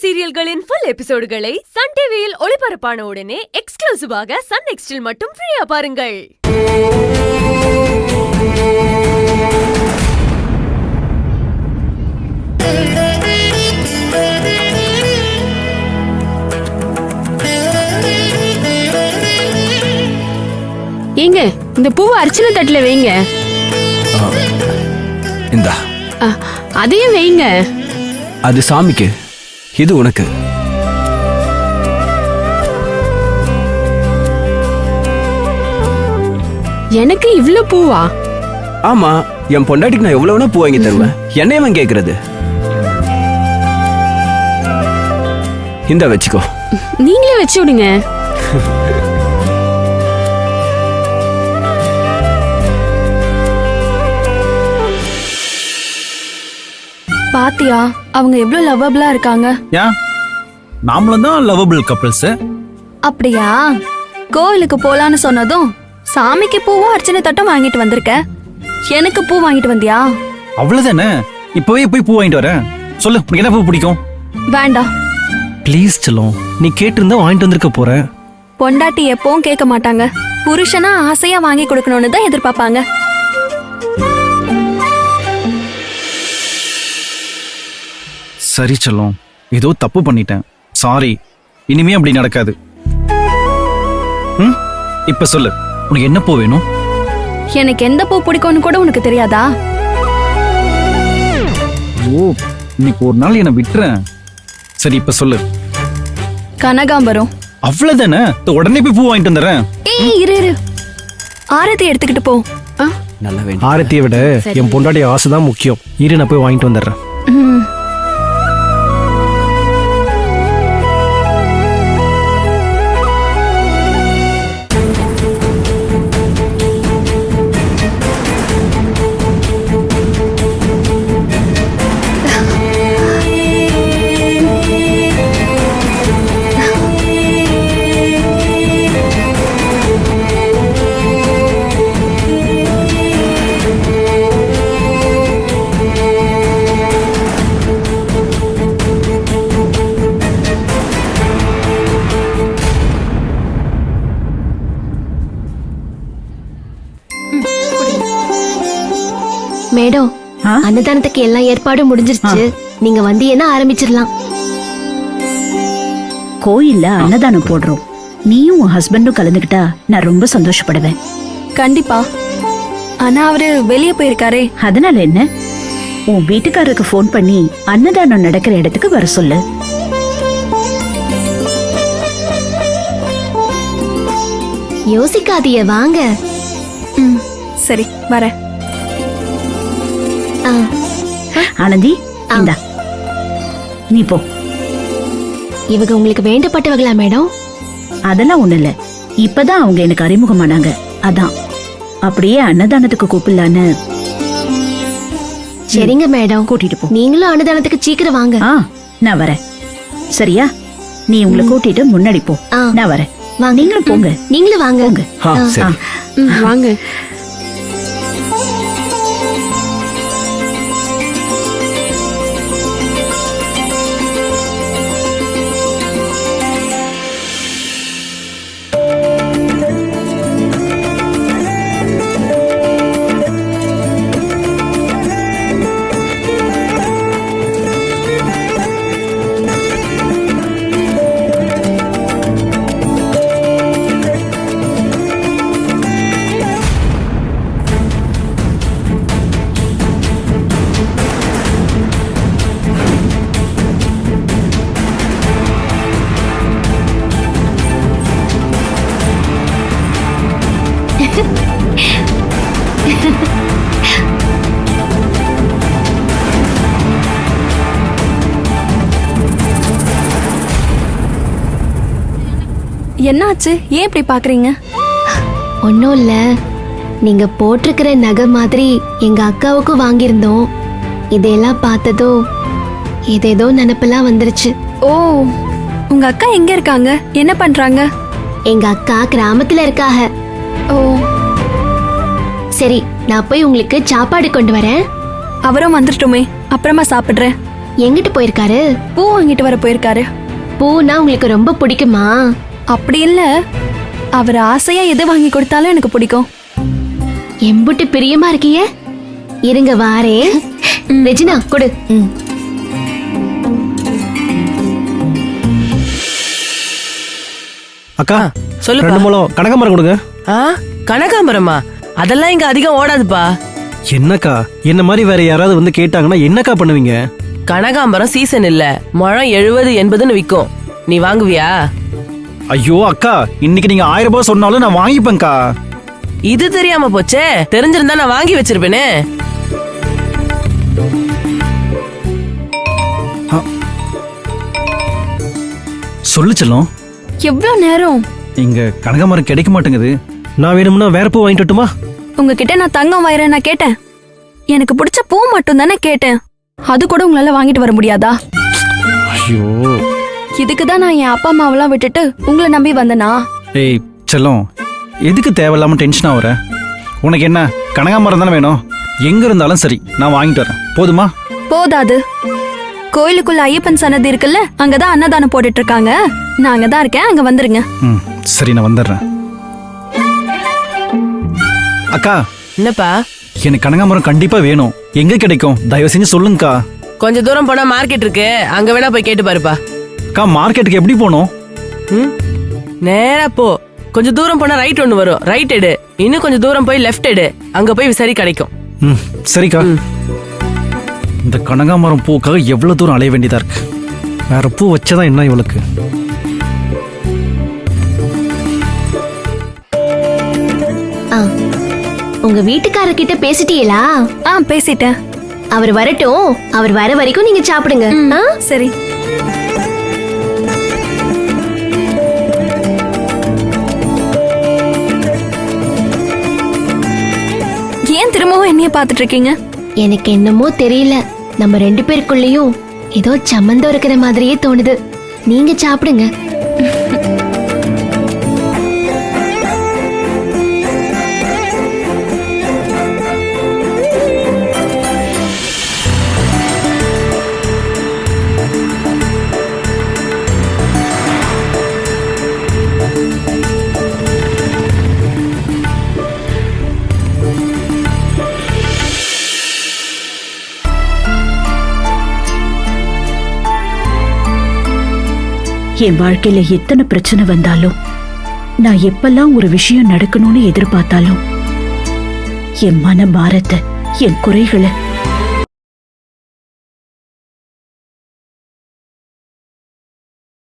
சீரியல்களின் full எபிசோடுகளை Sun டிவியில் ஒளிபரப்பான உடனே எக்ஸ்க்ளூசிவாக சன் நெக்ஸ்டில் மட்டும் ஃப்ரீயா பாருங்கள். ஏங்க இந்த பூவை அர்ச்சனை தட்டுல வைங்க. இந்தா. அதையும் வைங்க. அது சாமிக்கு, இது உனக்கு. எனக்கு இவ்ளோ பூவா? ஆமா, என் பொண்டாட்டிக்கு நான் எவ்வளவுனா பூ வாங்கி தருவேன். என்னையவன் கேக்குறது. இந்த வச்சுக்கோ. நீங்களே வச்சு விடுங்க. பாத்தியா அவங்க எவ்வளவு லவ்வபிளா இருக்காங்க. நாமளும் தான் லவ்வபிள் கப்பிள்ஸ். அப்படியா? கோவிலுக்கு போலான்னு சொன்னதும் சாமிக்கு பூவும் அர்ச்சனை தட்டும் வாங்கிட்டு வந்திருக்க. எனக்கு பூ வாங்கிட்டு வந்தியா? அவ்வளவுதானே, இப்பவே போய் பூ வாங்கிட்டு வரேன். சொல்லு, உனக்கு என்ன பூ பிடிக்கும்? வேண்டாம் ப்ளீஸ் செல்லம், நீ கேட்டிருந்தா வாங்கிட்டு வந்திருக்க போறேன். பொண்டாட்டி எப்பவும் கேட்க மாட்டாங்க. புருஷனா ஆசையா வாங்கி கொடுக்கணும்னு தான் எதிர்பார்ப்பாங்க. சரி செல்லம், ஏதோ தப்பு பண்ணிட்டேன், சாரி. இனிமே அப்படி நடக்காது. இப்ப சொல்லு, உனக்கு என்ன பூ வேணும்? எனக்கு எந்த பூ பிடிக்கும்னு கூட உனக்கு தெரியாதா? ஓ, இன்னைக்கு ஒரு நாள் என்ன விட்டுறேன். சரி, இப்ப சொல்லு. கனகாம்பரம். அவ்வளவுதானே, உடனே போய் பூ வாங்கிட்டு வந்துடுறேன். ஏய் இரு இரு, ஆரத்தி எடுத்துக்கிட்டு போ. நல்ல வேணும். ஆரத்தியை விட என் பொண்டாட்டி ஆசைதான் முக்கியம். இரு, நான் போய் வாங்கிட்டு வந்துடுறேன். மேடம், அன்னதானத்துக்கு எல்லாம் ஏற்பாடும் முடிஞ்சிருச்சு. நீங்க வந்தீங்கன்னா ஆரம்பிச்சிடலாம். கோயில்ல அன்னதானம் போடுறோம். நீயும் உன் ஹஸ்பண்டும் கலந்துக்கிட்டா நான் ரொம்ப சந்தோஷப்படுவேன். கண்டிப்பா. ஆனா அவரு வெளியே போயிருக்காரே. அதனால என்ன, உன் வீட்டுக்காரருக்கு ஃபோன் பண்ணி அன்னதானம் நடக்கிற இடத்துக்கு வர சொல்லு. யோசிக்காதீய, வாங்க. சரி, வரேன். ஆனந்தி, இந்தா, நீ போ. இவங்க உங்களுக்கு வேண்டப்பட்டவங்களா மேடம்? அதெல்லாம் ஒண்ணு இல்ல, இப்பதான் அவங்க எனக்கு அறிமுகமானாங்க. அதான் அப்படியே அன்னதானத்துக்கு கூப்பிடலான்னு. சரிங்க மேடம், கூட்டிட்டு போ. நீங்களும் அன்னதானத்துக்கு சீக்கிரம் வாங்க. நான் வரேன். சரியா? நீ உங்களை கூட்டிட்டு முன்னாடி போ. நான் வரேன். நீங்களும் போங்க. நீங்களும் வாங்க. சரி, வாங்க. என்னாச்சு? ஏன் இப்படி பாக்குறீங்க? ஒன்னும் இல்ல, நீங்க போட்டிருக்கிற நகை மாதிரி எங்க அக்காவுக்கும் வாங்கியிருந்தோம். இதெல்லாம் பார்த்ததோ ஏதேதோ நினைப்பெல்லாம் வந்துருச்சு. ஓ, உங்க அக்கா எங்க இருக்காங்க? என்ன பண்றாங்க? எங்க அக்கா கிராமத்துல இருக்காக. ஓ சரி, நான் போய் உங்களுக்கு சாப்பாடு கொண்டு வரேன். அவரும் வந்துட்டுமே, அப்புறமா சாப்பிடுறேன். எங்கிட்டு போயிருக்காரு? பூ வாங்கிட்டு வர போயிருக்காரு. பூனா உங்களுக்கு ரொம்ப பிடிக்குமா? அப்படி இல்ல, அவர் ஆசையா எது வாங்கி கொடுத்தாலும் எனக்கு பிடிக்கும். எம்புட்டு பிரியமா இருக்கீங்க. இருங்க வாரே. ரெஜினா கொடு. அக்கா சொல்லுப்பா. 2 முழம் கனகாமரம் கொடுங்க. கனகாம்பரமா? அதெல்லாம் இங்க அதிகம் ஓடாதுப்பா. என்னக்கா என்ன மாதிரி வேற யாராவது வந்து கேட்டாங்கன்னா என்னக்கா பண்ணுவீங்க? கனகாம்பரம் சீசன் இல்ல, முழம் 70-80ன்னு விக்கும். நீ வாங்குவியா? ஐயோ அக்கா, இன்னைக்கு நீங்க 1000 ரூபாய் சொன்னாலும் நான் வாங்கிப்பேன்க்கா. இது தெரியாம போச்சே, தெரிஞ்சிருந்தா நான் வாங்கி வச்சிருப்பேனே. சொல்லு செல்லம். எவ்வளவு நேரம்? இங்க கனகாமரம் கிடைக்க மாட்டேங்குது. நான் வேணும்னா வேற பூ வாங்கிட்டு வரட்டுமா? உங்ககிட்ட நான் தங்கம் வயிறேன் நான் கேட்டேன். எனக்கு பிடிச்ச பூ மட்டும் தானே கேட்டேன். அது கூட உங்களால வாங்கிட்டு வர முடியாதா? ஐயோ, இதுக்குதான் நான் என் அப்பா அம்மாவெல்லாம் விட்டுட்டு உங்களை நம்பி வந்தனா? ஏய் செல்லம், எதுக்கு தேவையில்லாம டென்ஷன் ஆகுற? உனக்கு என்ன கனகாமரம் தானே வேணும்? எங்க இருந்தாலும் சரி, நான் வாங்கிட்டு வரேன். போதுமா? போதாது. கோயிலுக்குள்ள ஐயப்பன் சன்னதி இருக்குல்ல, அங்கதான் அன்னதானம் போட்டுட்டு இருக்காங்க. நான் அங்கதான் இருக்கேன், அங்க வந்துருங்க. ம் சரி, நான் வந்துடுறேன். அக்கா, என்னப்பா? எனக்கு கனகாமரம் கண்டிப்பா வேணும். எங்க கிடைக்கும்? தயவு செஞ்சு சொல்லுங்கக்கா. கொஞ்ச தூரம் போனா மார்க்கெட் இருக்கு, அங்க வேணா போய் கேட்டு பாருப்பா. அக்கா, மார்க்கெட்டுக்கு எப்படி போகணும்? நேரா போ. கொஞ்சம் தூரம் போனா ரைட் ஒண்ணு வரும், ரைட் எடு. இன்னும் கொஞ்சம் தூரம் போய் லெஃப்ட் எடு, அங்க போய் விசாரி கிடைக்கும். ம் சரிக்கா. இந்த கனகாமரம் பூக்காக எவ்வளவு தூரம் அலைய வேண்டியதா இருக்கு. வேற பூ வச்சதான் என்ன இவளுக்கு? உங்க வீட்டுக்காரர்கிட்ட பேசிட்டீங்களா? பேசிட்டேன். அவர் வரட்டும், அவர் வர வரைக்கும் நீங்க சாப்பிடுங்க. சரி. ஏன் திரும்பவும் என்னைய பாத்துட்டு இருக்கீங்க? எனக்கு என்னமோ தெரியல, நம்ம 2 பேருக்குள்ளயும் ஏதோ சம்மந்தம் இருக்கிற மாதிரியே தோணுது. நீங்க சாப்பிடுங்க. என் வாழ்க்கையில எத்தனை பிரச்சனை வந்தாலும், நான் எப்பெல்லாம் ஒரு விஷயம் நடக்கணும்னு எதிர்பார்த்தாலும், என் மன பாரத்தை, என் குறைகளை